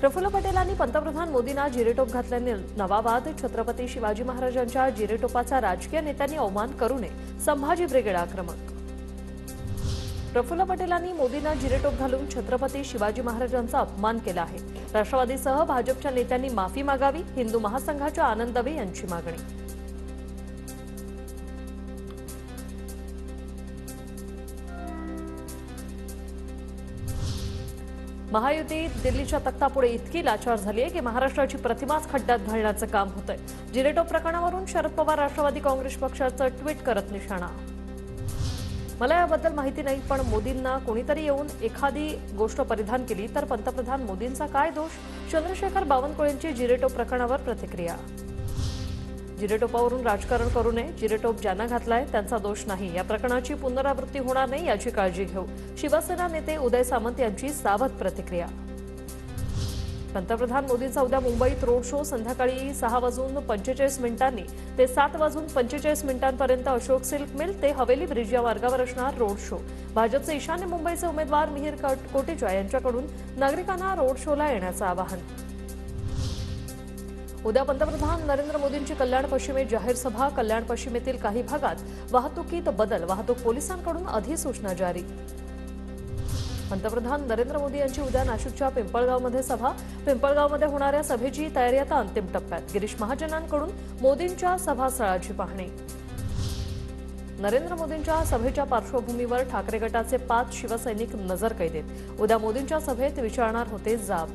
प्रफुल्ल पटेलांनी पंतप्रधान मोदींना जिरेटोप घातल्याने नवा वाद। छत्रपती शिवाजी महाराजांच्या जिरेटोपाचा राजकीय नेत्यांनी अवमान करू नये, संभाजी ब्रिगेड आक्रमक। प्रफुल्ल पटेलांनी मोदींना जिरेटोप घालून छत्रपती शिवाजी महाराजांचा अपमान केला आहे। राष्ट्रवादीसह भाजपच्या नेत्यांनी माफी मागावी, हिंदू महासंघाच्या आनंद दवे यांची मागणी। महायुती दिल्लीच्या तख्तापुढे इतकी लाचार झाली आहे की महाराष्ट्राची प्रतिमाच खड्ड्यात घालण्याचं काम होतंय। जिरेटोप प्रकरणावरून शरद पवार राष्ट्रवादी काँग्रेस पक्षाचं ट्विट करत निशाणा। मला याबद्दल माहिती नाही, पण मोदींना कोणीतरी येऊन एखादी गोष्ट परिधान केली तर पंतप्रधान मोदींचा काय दोष? चंद्रशेखर बावनकुळेंची जिरेटोप प्रकरणावर प्रतिक्रिया। जिरेटोपावरून राजकारण करू नये, जिरेटोप ज्यांना घातलाय त्यांचा दोष नाही। या प्रकरणाची पुनरावृत्ती होणार नाही याची काळजी घेऊ, शिवसेना नेते उदय सामंत यांची सावध प्रतिक्रिया। पंतप्रधान मोदींचा उद्या मुंबईत रोड शो संध्याकाळी 6:45 ते 7:45 पर्यंत अशोक सिल्क मिल ते हवेली ब्रिज या मार्गावर असणार रोड शो। भाजपचे ईशान्य मुंबईचे उमेदवार मिहिर कोटेचा यांच्याकडून नागरिकांना रोड शोला येण्याचं आवाहन। उद्या पंतप्रधान नरेंद्र मोदींची कल्याण पश्चिमेत जाहीर सभा। कल्याण पश्चिमेतील काही भागात वाहतुकीत बदल, वाहतूक पोलिसांकडून अधिसूचना जारी। पंतप्रधान नरेंद्र मोदी यांची उद्या नाशिकच्या पिंपळगावमध्ये सभा। पिंपळगावमध्ये होणाऱ्या सभेची तयारी आता अंतिम टप्प्यात। गिरीश महाजनांकडून मोदींच्या सभास्थळाची पाहणी। नरेंद्र मोदींच्या सभेच्या पार्श्वभूमीवर ठाकरे गटाचे 5 शिवसैनिक नजरकैदेत। उद्या मोदींच्या सभेत विचारणार होते जाब।